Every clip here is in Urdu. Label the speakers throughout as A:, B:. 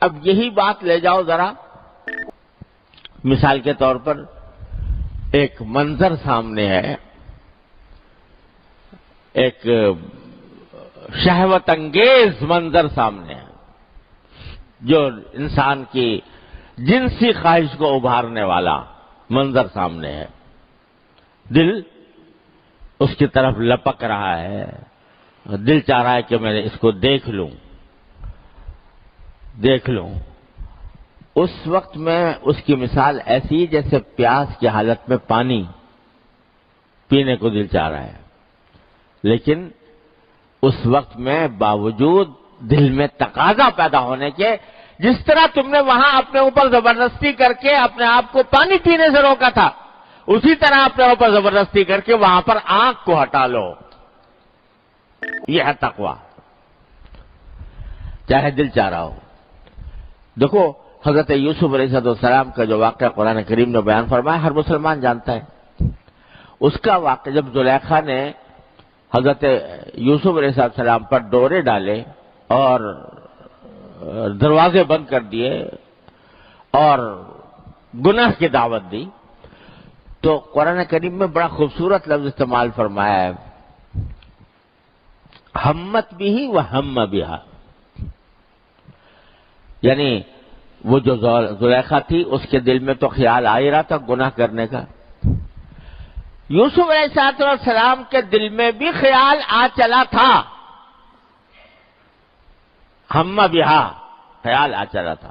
A: اب یہی بات لے جاؤ ذرا، مثال کے طور پر ایک منظر سامنے ہے، ایک شہوت انگیز منظر سامنے ہے جو انسان کی جنسی خواہش کو ابھارنے والا منظر سامنے ہے، دل اس کی طرف لپک رہا ہے، دل چاہ رہا ہے کہ میں اس کو دیکھ لوں۔ اس وقت میں اس کی مثال ایسی جیسے پیاس کی حالت میں پانی پینے کو دل چاہ رہا ہے، لیکن اس وقت میں باوجود دل میں تقاضا پیدا ہونے کے، جس طرح تم نے وہاں اپنے اوپر زبردستی کر کے اپنے آپ کو پانی پینے سے روکا تھا، اسی طرح اپنے اوپر زبردستی کر کے وہاں پر آنکھ کو ہٹا لو۔ یہ ہے تقویٰ، چاہے دل چاہ رہا ہو۔ دیکھو حضرت یوسف علیہ السلام کا جو واقعہ قرآن کریم نے بیان فرمایا ہر مسلمان جانتا ہے۔ اس کا واقعہ جب زلیخا نے حضرت یوسف علیہ السلام پر ڈورے ڈالے اور دروازے بند کر دیے اور گناہ کی دعوت دی، تو قرآن کریم میں بڑا خوبصورت لفظ استعمال فرمایا ہے، ہمت بھی و ہم بہا، یعنی وہ جو زلیخا تھی اس کے دل میں تو خیال آ ہی رہا تھا گناہ کرنے کا، یوسف علیہ السلام کے دل میں بھی خیال آ چلا تھا، ہم بہا، خیال آ چلا تھا،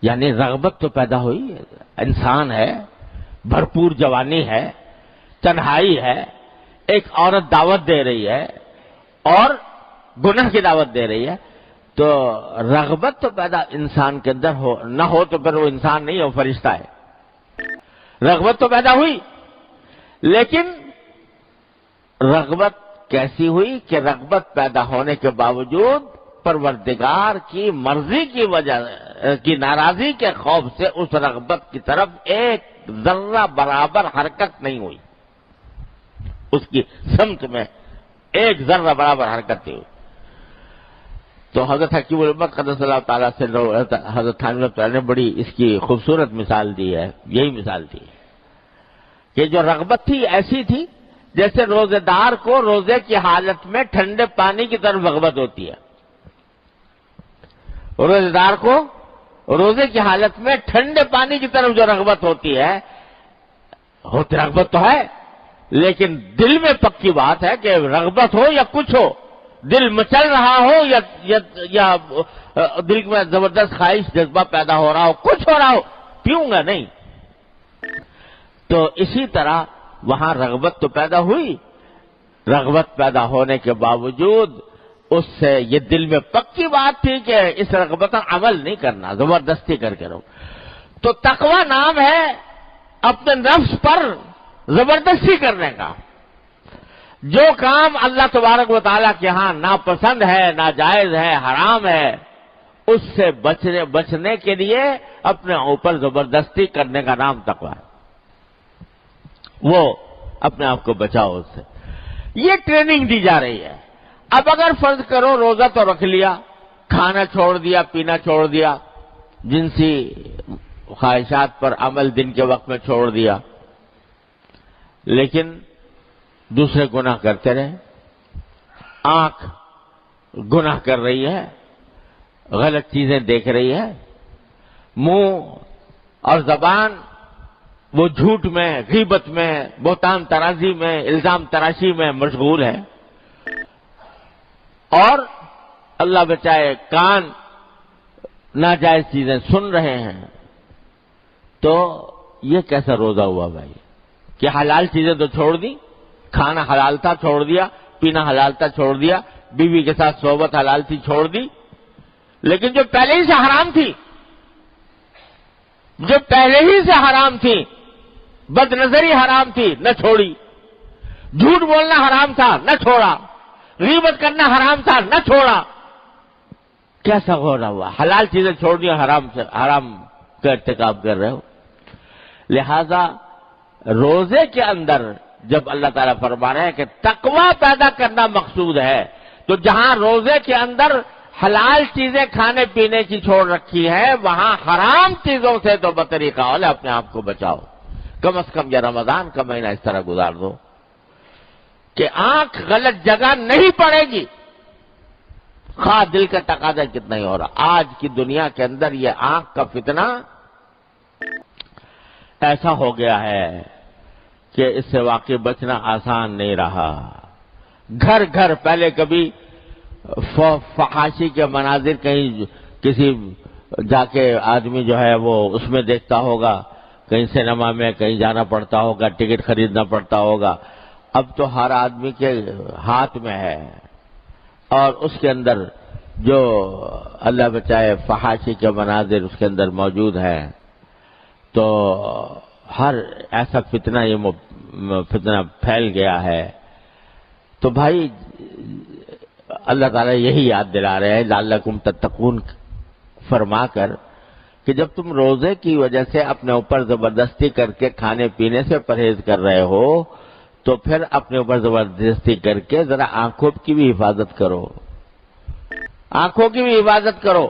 A: یعنی رغبت تو پیدا ہوئی ہے، انسان ہے، بھرپور جوانی ہے، تنہائی ہے، ایک عورت دعوت دے رہی ہے اور گناہ کی دعوت دے رہی ہے، تو رغبت تو پیدا انسان کے اندر ہو، نہ ہو تو پھر وہ انسان نہیں، وہ فرشتہ ہے۔ رغبت تو پیدا ہوئی، لیکن رغبت کیسی ہوئی کہ رغبت پیدا ہونے کے باوجود پروردگار کی مرضی کی وجہ کی ناراضی کے خوف سے اس رغبت کی طرف ایک ذرہ برابر حرکت نہیں ہوئی، اس کی سمت میں ایک ذرہ برابر حرکت نہیں ہوئی۔ تو حضرت حکیم الامت قدس اللہ تعالیٰ سے حضرت تھانوی رحمۃ اللہ نے بڑی اس کی خوبصورت مثال دی ہے، یہی مثال دی ہے کہ جو رغبت تھی ایسی تھی جیسے روزے دار کو روزے کی حالت میں ٹھنڈے پانی کی طرف رغبت ہوتی ہے، روزے دار کو روزے کی حالت میں ٹھنڈے پانی کی طرف جو رغبت ہوتی ہے، رغبت تو ہے لیکن دل میں پکی بات ہے کہ رغبت ہو یا کچھ ہو، دل مچل رہا ہو یا دل میں زبردست خواہش جذبہ پیدا ہو رہا ہو، کچھ ہو رہا ہو، پیوں گا نہیں۔ تو اسی طرح وہاں رغبت تو پیدا ہوئی، رغبت پیدا ہونے کے باوجود اس سے یہ دل میں پکی بات تھی کہ اس رغبت پر عمل نہیں کرنا، زبردستی کر کے رہو۔ تو تقویٰ نام ہے اپنے نفس پر زبردستی کرنے کا، جو کام اللہ تبارک و تعالیٰ کے ہاں ناپسند ہے، ناجائز ہے، حرام ہے، اس سے بچنے کے لیے اپنے اوپر زبردستی کرنے کا نام تقویٰ ہے، وہ اپنے آپ کو بچاؤ اس سے، یہ ٹریننگ دی جا رہی ہے۔ اب اگر فرض کرو روزہ تو رکھ لیا، کھانا چھوڑ دیا، پینا چھوڑ دیا، جنسی خواہشات پر عمل دن کے وقت میں چھوڑ دیا، لیکن دوسرے گناہ کرتے رہے، آنکھ گناہ کر رہی ہے، غلط چیزیں دیکھ رہی ہے، منہ اور زبان وہ جھوٹ میں، غیبت میں، بہتان ترازی میں، الزام تراشی میں مشغول ہے، اور اللہ بچائے کان ناجائز چیزیں سن رہے ہیں، تو یہ کیسا روزہ ہوا بھائی کہ حلال چیزیں تو چھوڑ دی، کھانا حلال تھا چھوڑ دیا، پینا حلال تھا چھوڑ دیا، بیوی کے ساتھ صحبت حلال تھی چھوڑ دی، لیکن جو پہلے ہی سے حرام تھی، جو پہلے ہی سے حرام تھی، بد نظری حرام تھی، نہ چھوڑی، جھوٹ بولنا حرام تھا، نہ چھوڑا، غیبت کرنا حرام تھا، نہ چھوڑا، کیسا غورا ہوا، حلال چیزیں چھوڑ دیا، حرام کا ارتکاب کر رہے ہو۔ لہذا روزے کے اندر جب اللہ تعالیٰ فرما رہے ہیں کہ تقویٰ پیدا کرنا مقصود ہے، تو جہاں روزے کے اندر حلال چیزیں کھانے پینے کی چھوڑ رکھی ہے، وہاں حرام چیزوں سے تو بطریقہ اولا اپنے آپ کو بچاؤ۔ کم از کم یہ رمضان کا مہینہ اس طرح گزار دو کہ آنکھ غلط جگہ نہیں پڑے گی، خواہ دل کا تقاضا کتنا ہی ہو رہا۔ آج کی دنیا کے اندر یہ آنکھ کا فتنہ ایسا ہو گیا ہے کہ اس سے واقعی بچنا آسان نہیں رہا۔ گھر گھر پہلے کبھی فحاشی کے مناظر کہیں کسی جا کے آدمی جو ہے وہ اس میں دیکھتا ہوگا، کہیں سینما میں کہیں جانا پڑتا ہوگا، ٹکٹ خریدنا پڑتا ہوگا۔ اب تو ہر آدمی کے ہاتھ میں ہے، اور اس کے اندر جو اللہ بچائے فحاشی کے مناظر اس کے اندر موجود ہیں، تو ہر ایسا فتنہ یہ فتنہ پھیل گیا ہے۔ تو بھائی اللہ تعالیٰ یہی یاد دلا رہے ہیں لعلکم تتقون فرما کر کہ جب تم روزے کی وجہ سے اپنے اوپر زبردستی کر کے کھانے پینے سے پرہیز کر رہے ہو، تو پھر اپنے اوپر زبردستی کر کے ذرا آنکھوں کی بھی حفاظت کرو، آنکھوں کی بھی حفاظت کرو۔